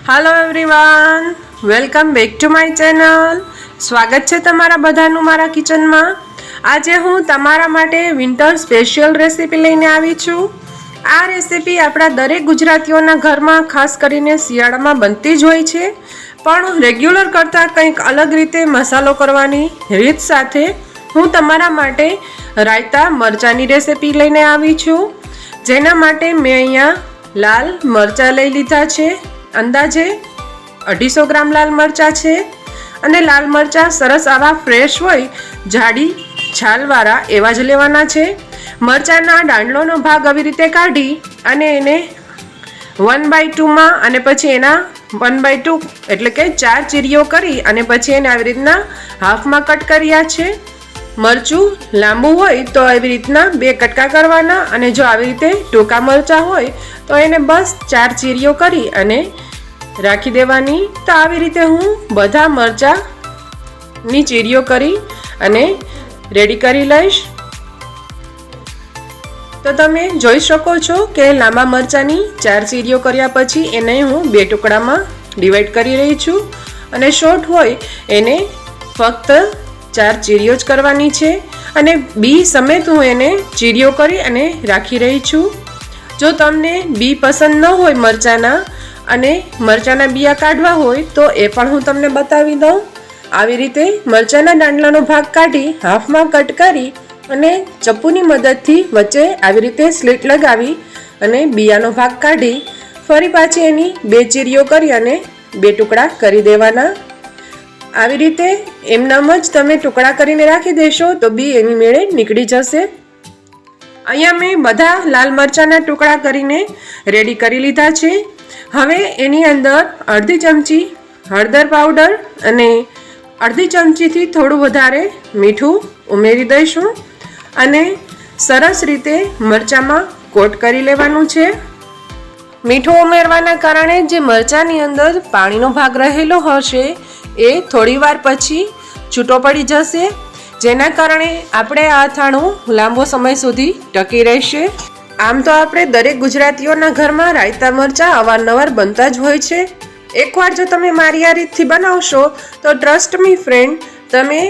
Hello everyone, welcome back to my channel. स्वागत है तमारा बधानु मारा किचन में। आज हूँ तमारा माटे विंटर स्पेशियल रेसिपी लईने आवी छूं। आ रेसिपी आपड़ा दरेक गुजरातीओना घर में खास करीने शियाळा में बनती ज होय छे, पण रेग्युलर करता कंईक अलग रीते मसालो करवानी रीत साथे हूँ तमारा माटे रायता मरचानी रेसिपी लईने आवी छूं। जेना माटे मैं अहींया लाल मरचा लई लीधा छे। अंदाजे 250 ग्राम लाल मरचा छे अने लाल मरचा सरस आवा फ्रेश होय जाडी छालवाळा एवा ज लेवाना छे। मरचाना दांडलोनो भाग આવી રીતે કાઢી અને એને 1/2 માં અને પછી એના 1/2 એટલે કે 4 ચીરીઓ કરી અને પછી એને આવી રીતના હાફમાં કટ કર્યા છે। મરચું લાંબુ હોય તો આવી રીતના 2 કટકા કરવાના અને જો આવી રીતે ટૂંકા મરચા હોય તો એને બસ 4 ચીરીઓ કરી અને રાખી દેવાની। તો આવી રીતે હું બધા મરચાની ચીરીઓ કરી અને રેડી કરી લઈશ। તો તમે જોઈ શકો છો કે લાંબા મરચાની 4 ચીરીઓ કર્યા પછી એને હું 2 ટુકડામાં ડિવાઈડ કરી રહી છું અને શોર્ટ હોય એને ફક્ત 4 ચીરીઓ જ કરવાની છે અને બી સમેત હું એને ચીરીઓ કરી અને રાખી રહી છું। જો તમને બી પસંદ ન હોય મરચાના અને મરચાના બીયા કાઢવા હોય તો એ પણ હું તમને બતાવી દઉં। આવી રીતે મરચાના દાંડલાનો ભાગ કાઢી હાફમાં કટ કરી અને ચપ્પુની મદદથી વચ્ચે આવી રીતે સ્લિટ લગાવી અને બીયાનો ભાગ કાઢી ફરી પાછી એની 2 ચીરીઓ કરી અને 2 ટુકડા કરી દેવાના। આવી રીતે એમનામ જ તમે ટુકડા કરીને રાખી દેશો તો બી એની મેળે નીકળી જશે। અહીંયા મેં બધા લાલ મરચાના ટુકડા કરીને રેડી કરી લીધા છે। હવે એની અંદર અડધી ચમચી હળદર પાવડર અને અડધી ચમચીથી થોડું વધારે મીઠું ઉમેરી દઈશું અને સરસ રીતે મરચામાં કોટ કરી લેવાનું છે। મીઠું ઉમેરવાના કારણે જે મરચાની અંદર પાણીનો ભાગ રહેલો હશે એ થોડીવાર પછી છૂટો પડી જશે, જેના કારણે આપણે આ અથાણું લાંબો સમય સુધી ટકી રહેશે। આમ તો આપણે દરેક ગુજરાતીઓના ઘરમાં રાયતા મરચા અવારનવાર બનતા જ હોય છે। એકવાર જો તમે મારી આ રીતથી બનાવશો તો ટ્રસ્ટ મી ફ્રેન્ડ, તમે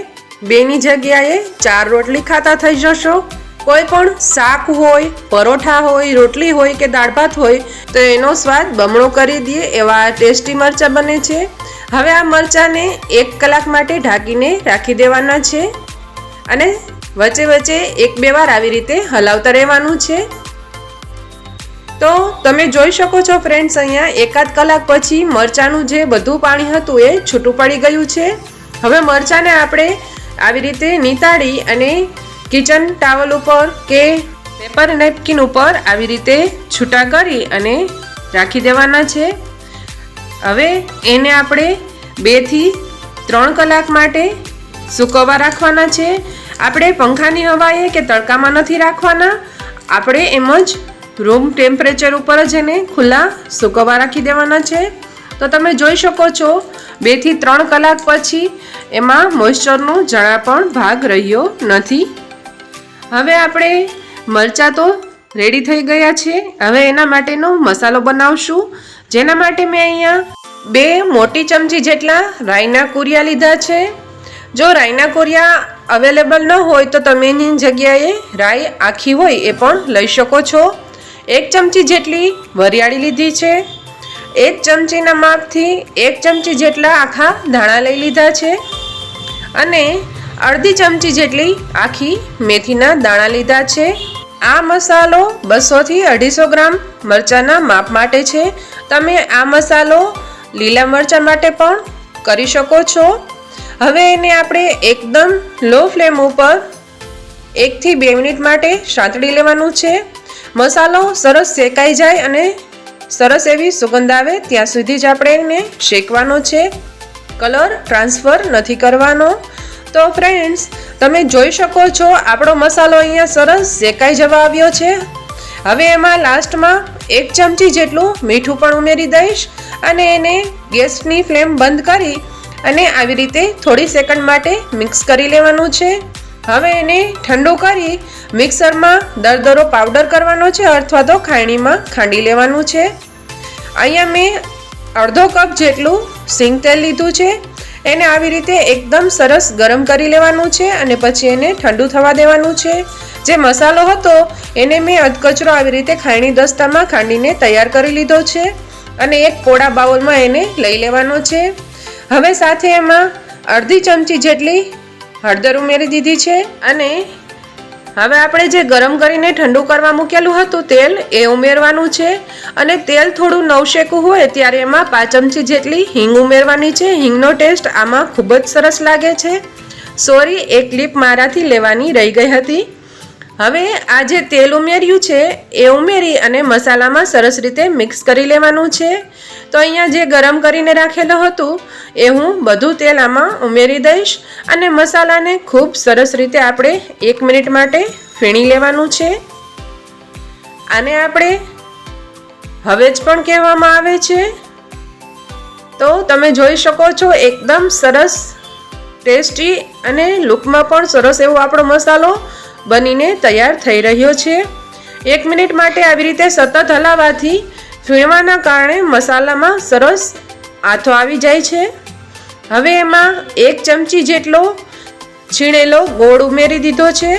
2ની જગ્યાએ 4 રોટલી ખાતા થઈ જશો। કોઈ પણ શાક હોય, પરોઠા હોય, રોટલી હોય કે દાળ ભાત હોય તો એનો સ્વાદ બમણો કરી દે એવા ટેસ્ટી મરચાં બને છે। હવે આ મરચાંને 1 કલાક માટે ઢાંકીને રાખી દેવાના છે અને વચ્ચે વચ્ચે 1-2 વાર આવી રીતે હલાવતા રહેવાનું છે। તો તમે જોઈ શકો છો ફ્રેન્ડ્સ, અહીંયા 1-8 કલાક પછી મરચાંનું જે બધું પાણી હતું એ છૂટું પડી ગયું છે। હવે મરચાંને આપણે આવી રીતે નીતાળી અને કિચન ટાવલ ઉપર કે પેપર નેપકિન ઉપર આવી રીતે છૂટા કરી અને રાખી દેવાના છે। હવે એને આપણે 2 થી 3 કલાક માટે સૂકવવા રાખવાના છે। આપણે પંખાની હવાએ કે તડકામાં નથી રાખવાના, આપણે એમ જ રૂમ ટેમ્પરેચર ઉપર જ એને ખુલ્લા સૂકવવા રાખી દેવાના છે। તો તમે જોઈ શકો છો 2 થી 3 કલાક પછી એમાં મોઇસ્ચરનો જરા પણ ભાગ રહ્યો નથી। હવે આપણે મરચાં તો રેડી થઈ ગયા છે। હવે એના માટેનો મસાલો બનાવશું, જેના માટે મેં અહીંયા 2 મોટી ચમચી જેટલા રાઈના કુરિયા લીધા છે। જો રાઈના કુરિયા અવેલેબલ ન હોય તો તમે એની જગ્યાએ રાઈ આખી હોય એ પણ લઈ શકો છો। 1 ચમચી જેટલી વરિયાળી લીધી છે। 1 ચમચીના માપથી 1 ચમચી જેટલા આખા ધાણા લઈ લીધા છે અને અડધી ચમચી જેટલી આખી મેથીના દાણા લીધા છે। આ મસાલો 200 થી 250 ગ્રામ મરચાંના માપ માટે છે। તમે આ મસાલો લીલા મરચાં માટે પણ કરી શકો છો। હવે એને આપણે એકદમ લો ફ્લેમ ઉપર 1 થી 2 મિનિટ માટે સાંતળી લેવાનું છે। મસાલો સરસ શેકાઈ જાય અને સરસ એવી સુગંધ આવે ત્યાં સુધી જ આપણે એને શેકવાનો છે, કલર ટ્રાન્સફર નથી કરવાનો। તો ફ્રેન્ડ્સ, તમે જોઈ શકો છો આપણો મસાલો અહીંયા સરસ શેકાઈ જવા આવ્યો છે। હવે એમાં લાસ્ટમાં 1 ચમચી જેટલું મીઠું પણ ઉમેરી દઈશ અને એને ગેસની ફ્લેમ બંધ કરી અને આવી રીતે થોડી સેકન્ડ માટે મિક્સ કરી લેવાનું છે। હવે એને ઠંડુ કરી મિક્સરમાં દરદરો પાવડર કરવાનો છે અથવા તો ખાયણીમાં ખાંડી લેવાનું છે। અહીંયા મેં અડધો કપ જેટલું સિંગ તેલ લીધું છે. એને આવી રીતે એકદમ સરસ ગરમ કરી લેવાનું છે અને પછી એને ઠંડુ થવા દેવાનું છે. જે મસાલો હતો એને મેં અધકચરો આવી રીતે ખાયણી દસ્તામાં ખાંડીને તૈયાર કરી લીધો છે અને એક પોળા બાઉલમાં એને લઈ લેવાનો છે. હવે સાથે એમાં અડધી ચમચી જેટલી હળદર ઉમેરી દીધી છે અને હવે આપણે જે ગરમ કરીને ઠંડુ કરવા મૂકેલું હતું તેલ એ ઉમેરવાનું છે અને તેલ થોડું નવશેકું હોય ત્યારે એમાં 5 ચમચી જેટલી હિંગ ઉમેરવાની છે. હિંગનો ટેસ્ટ આમાં ખૂબ જ સરસ લાગે છે. સોરી, એક ક્લિપ મારાથી લેવાની રહી ગઈ હતી. હવે આ જે તેલ ઉમેર્યું છે એ ઉમેરી અને મસાલામાં સરસ રીતે મિક્સ કરી લેવાનું છે. તો અહીંયા જે ગરમ કરીને રાખેલું હતું એ હું બધું તેલ આમાં ઉમેરી દઈશ અને મસાલાને ખૂબ સરસ રીતે આપણે 1 મિનિટ માટે ફીણી લેવાનું છે. આને આપણે હવેજ પણ કહેવામાં આવે છે. તો તમે જોઈ શકો છો એકદમ સરસ ટેસ્ટી અને લુકમાં પણ સરસ એવો આપણો મસાલો બનીને તૈયાર થઈ રહ્યો છે. 1 મિનિટ માટે આવી રીતે સતત હલાવવાથી ફીણવાના કારણે મસાલામાં સરસ આથો આવી જાય છે. હવે એમાં 1 ચમચી જેટલો છીણેલો ગોળ ઉમેરી દીધો છે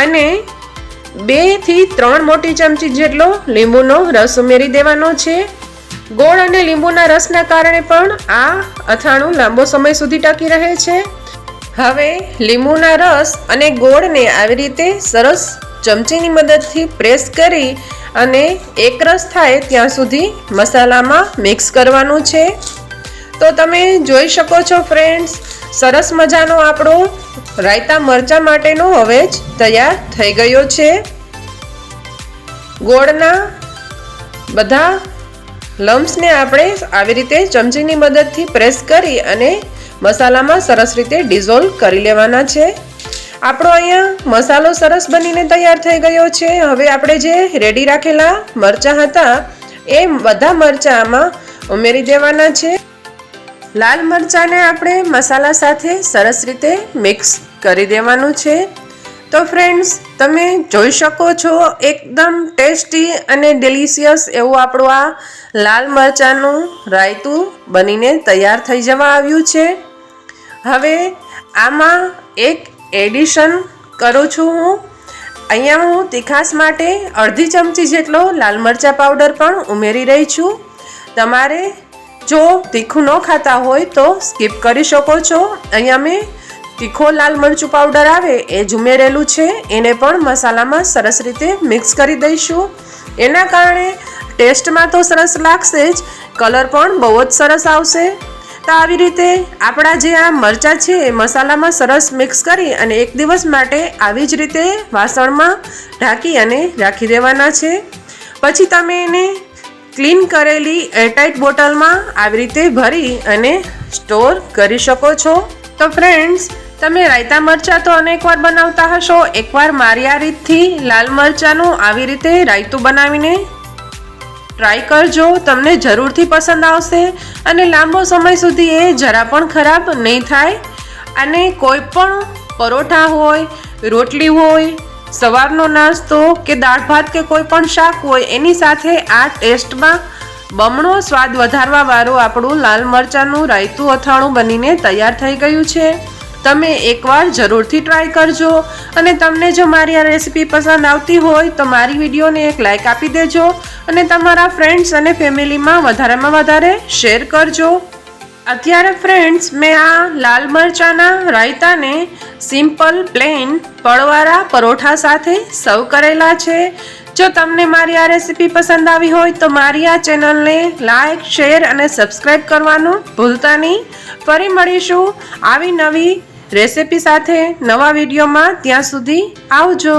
અને 2 થી 3 મોટી ચમચી જેટલો લીંબુનો રસ ઉમેરી દેવાનો છે. ગોળ અને લીંબુના રસના કારણે પણ આ અથાણું લાંબો સમય સુધી ટકી રહે છે. હવે લીંબુના રસ અને ગોળને આવી રીતે સરસ ચમચીની મદદથી પ્રેસ કરી અને એકરસ થાય ત્યાં સુધી મસાલામાં મિક્સ કરવાનું છે. તો તમે જોઈ શકો છો ફ્રેન્ડ્સ, સરસ મજાનો આપણો રાયતા મરચા માટેનો હવે જ તૈયાર થઈ ગયો છે. ગોળના બધા લમ્સને આપણે આવી રીતે ચમચીની મદદથી પ્રેસ કરી અને મસાલામાં સરસ રીતે ડિઝોલ્વ કરી લેવાના છે. આપણો અહીંયા મસાલો સરસ બનીને તૈયાર થઈ ગયો છે. હવે આપણે જે રેડી રાખેલા મરચાં હતા એ બધા મરચાંમાં ઉમેરી દેવાના છે. લાલ મરચાંને આપણે મસાલા સાથે સરસ રીતે મિક્સ કરી દેવાનું છે. તો ફ્રેન્ડ્સ, તમે જોઈ શકો છો એકદમ ટેસ્ટી અને ડિલિશિયસ એવું આપણું આ લાલ મરચાંનું રાયતું બનીને તૈયાર થઈ જવા આવ્યું છે. હવે આમાં એક એડિશન કરું છું હું. અહીંયા હું તીખાસ માટે અડધી ચમચી જેટલો લાલ મરચાં પાવડર પણ ઉમેરી રહી છું. તમારે જો તીખું ન ખાતા હોય તો સ્કીપ કરી શકો છો. અહીંયા મેં તીખો લાલ મરચું પાવડર આવે એ જ ઉમેરેલું છે. એને પણ મસાલામાં સરસ રીતે મિક્સ કરી દઈશું. એના કારણે ટેસ્ટમાં તો સરસ લાગશે જ, કલર પણ બહુ જ સરસ આવશે. તો આવી રીતે આપણા જે આ મરચાં છે એ મસાલામાં સરસ મિક્સ કરી અને 1 દિવસ માટે આવી જ રીતે વાસણમાં ઢાંકી અને રાખી દેવાના છે. પછી તમે એને ક્લીન કરેલી એરટાઇટ બોટલમાં આવી રીતે ભરી અને સ્ટોર કરી શકો છો. તો ફ્રેન્ડ્સ, તમે રાયતા મરચાં તો અનેકવાર બનાવતા હશો. એકવાર મારી આ રીતથી લાલ મરચાંનું આવી રીતે રાયતું બનાવીને ટ્રાય કરજો. તમને જરૂરથી પસંદ આવશે અને લાંબો સમય સુધી એ જરા પણ ખરાબ નહીં થાય. અને કોઈ પણ પરોઠા હોય, રોટલી હોય, સવારનો નાસ્તો કે દાળ ભાત કે કોઈ પણ શાક હોય એની સાથે આ ટેસ્ટમાં બમણો સ્વાદ વધારવા વાળું આપણું લાલ મરચાંનું રાયતું અથાણું બનીને તૈયાર થઈ ગયું છે. તમે એકવાર જરૂરથી ટ્રાય કરજો અને તમને જો મારી આ રેસીપી પસંદ આવતી હોય તો મારી વિડીયોને એક લાઇક આપી દેજો અને તમારા ફ્રેન્ડ્સ અને ફેમિલીમાં વધારેમાં વધારે શેર કરજો. અત્યારે ફ્રેન્ડ્સ, મેં આ લાલ મરચાંના રાયતાને સિમ્પલ પ્લેન પળવાળા પરોઠા સાથે સર્વ કરેલા છે. જો તમને મારી આ રેસીપી પસંદ આવી હોય તો મારી આ ચેનલને લાઇક, શેર અને સબસ્ક્રાઈબ કરવાનું ભૂલતા નહીં. ફરી મળીશું આવી નવી રેસીપી સાથે નવા વિડીયોમાં. ત્યાં સુધી આવજો.